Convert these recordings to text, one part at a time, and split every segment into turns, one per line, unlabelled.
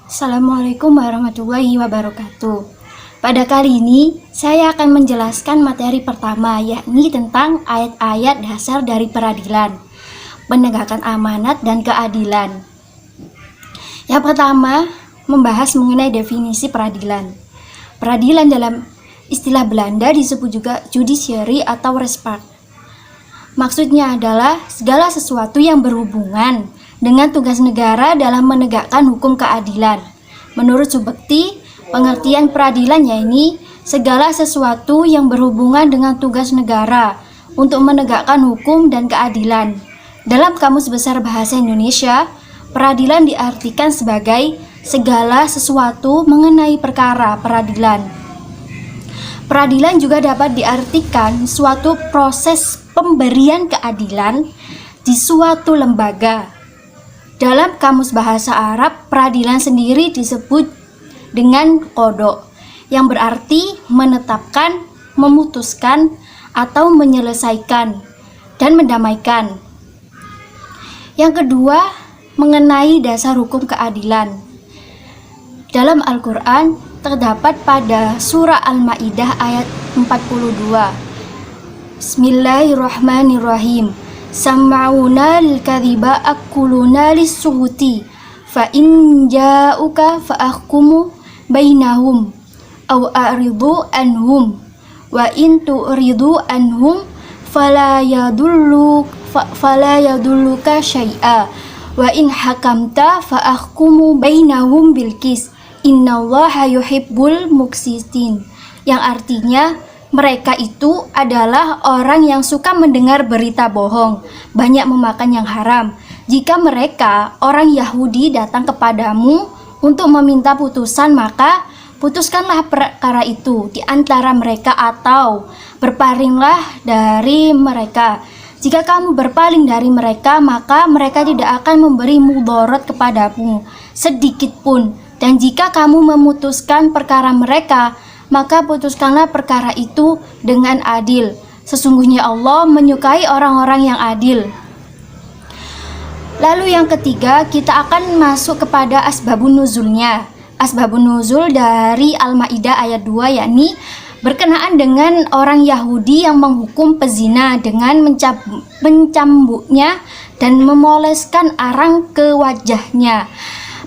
Assalamualaikum warahmatullahi wabarakatuh. Pada kali ini, saya akan menjelaskan materi pertama, yakni tentang ayat-ayat dasar dari peradilan, penegakan amanat dan keadilan. Yang pertama, membahas mengenai definisi peradilan. Peradilan dalam istilah Belanda disebut juga judiciary atau rechtspraak. Maksudnya adalah segala sesuatu yang berhubungan dengan tugas negara dalam menegakkan hukum keadilan. Menurut Subekti, pengertian peradilan yakni segala sesuatu yang berhubungan dengan tugas negara untuk menegakkan hukum dan keadilan. Dalam Kamus Besar Bahasa Indonesia, peradilan diartikan sebagai segala sesuatu mengenai perkara peradilan. Peradilan juga dapat diartikan suatu proses pemberian keadilan di suatu lembaga. Dalam Kamus Bahasa Arab, peradilan sendiri disebut dengan qada, yang berarti menetapkan, memutuskan, atau menyelesaikan, dan mendamaikan. Yang kedua, mengenai dasar hukum keadilan. Dalam Al-Quran, terdapat pada surah Al-Ma'idah ayat 42. Bismillahirrahmanirrahim. Sam'una lil-kadhiba akuluna lis-suhuti fa in ja'uka fa'ahkumu bainahum aw a'ridu anhum wa in tu'ridu anhum fala yadulluka syai'a wa in hakamta fa'ahkumu bainahum bilqis innallaha yuhibbul muqsitin, yang artinya mereka itu adalah orang yang suka mendengar berita bohong, banyak memakan yang haram. Jika mereka, orang Yahudi, datang kepadamu untuk meminta putusan, maka putuskanlah perkara itu di antara mereka atau berpalinglah dari mereka. Jika kamu berpaling dari mereka, maka mereka tidak akan memberi mudarat kepadamu sedikit pun. Dan jika kamu memutuskan perkara mereka, maka putuskanlah perkara itu dengan adil. Sesungguhnya Allah menyukai orang-orang yang adil. Lalu yang ketiga, kita akan masuk kepada asbabun nuzulnya. Asbabun nuzul dari Al-Ma'idah ayat 2 yakni berkenaan dengan orang Yahudi yang menghukum pezina dengan mencambuknya dan memoleskan arang ke wajahnya.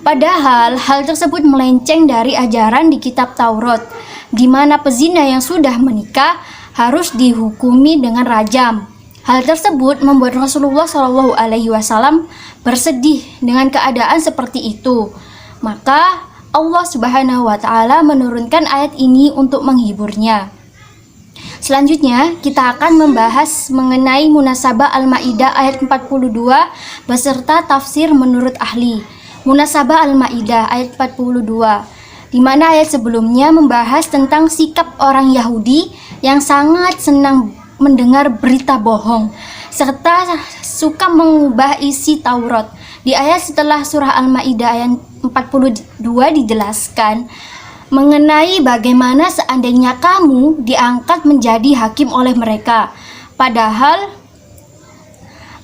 Padahal hal tersebut melenceng dari ajaran di kitab Taurat, di mana pezina yang sudah menikah harus dihukumi dengan rajam. Hal tersebut membuat Rasulullah SAW bersedih dengan keadaan seperti itu. Maka Allah Subhanahu wa Ta'ala menurunkan ayat ini untuk menghiburnya. Selanjutnya, kita akan membahas mengenai munasabah Al-Ma'idah ayat 42 beserta tafsir menurut ahli. Munasabah Al-Ma'idah ayat 42, di mana ayat sebelumnya membahas tentang sikap orang Yahudi yang sangat senang mendengar berita bohong serta suka mengubah isi Taurat. Di ayat setelah surah Al-Ma'idah ayat 42 dijelaskan mengenai bagaimana seandainya kamu diangkat menjadi hakim oleh mereka,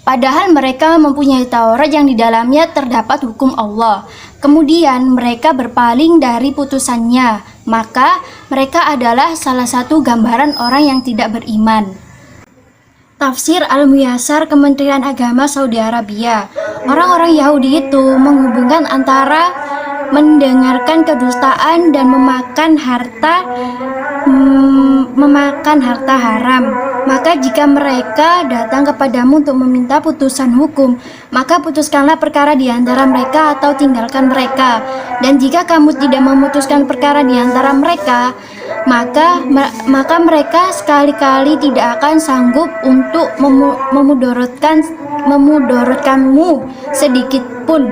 Padahal mereka mempunyai Taurat yang di dalamnya terdapat hukum Allah. Kemudian mereka berpaling dari putusannya, maka mereka adalah salah satu gambaran orang yang tidak beriman. Tafsir Al-Muyassar Kementerian Agama Saudi Arabia. Orang-orang Yahudi itu menghubungkan antara mendengarkan kedustaan dan memakan harta haram. Maka jika mereka datang kepadamu untuk meminta putusan hukum, maka putuskanlah perkara di antara mereka atau tinggalkan mereka. Dan jika kamu tidak memutuskan perkara di antara mereka, maka mereka sekali-kali tidak akan sanggup untuk memudaratkanmu sedikit pun.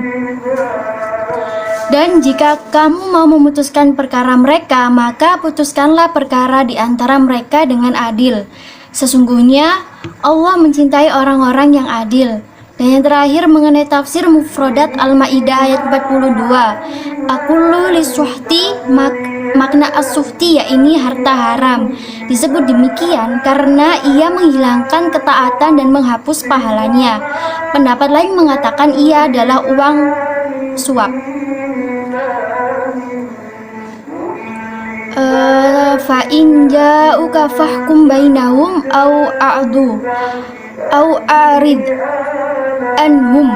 Dan jika kamu mau memutuskan perkara mereka, maka putuskanlah perkara di antara mereka dengan adil. Sesungguhnya Allah mencintai orang-orang yang adil. Dan yang terakhir mengenai tafsir mufradat Al-Ma'idah ayat 42. Aqulu lisuhti, makna as-suhti yakni harta haram. Disebut demikian karena ia menghilangkan ketaatan dan menghapus pahalanya. Pendapat lain mengatakan ia adalah uang suap. Fa in ja'uka fahkum bainahum au arid anhum.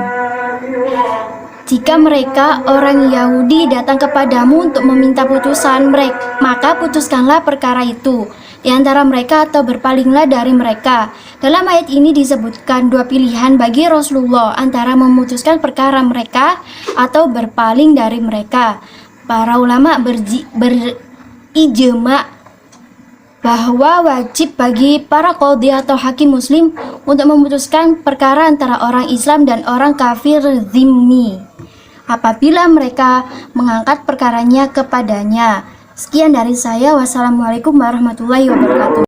Jika mereka orang Yahudi datang kepadamu untuk meminta putusan mereka, maka putuskanlah perkara itu di antara mereka atau berpalinglah dari mereka. Dalam ayat ini disebutkan dua pilihan bagi Rasulullah antara memutuskan perkara mereka atau berpaling dari mereka. Para ulama berijma bahwa wajib bagi para qadhi atau hakim muslim untuk memutuskan perkara antara orang Islam dan orang kafir zimmi apabila mereka mengangkat perkaranya kepadanya. Sekian dari saya. Wassalamualaikum warahmatullahi wabarakatuh.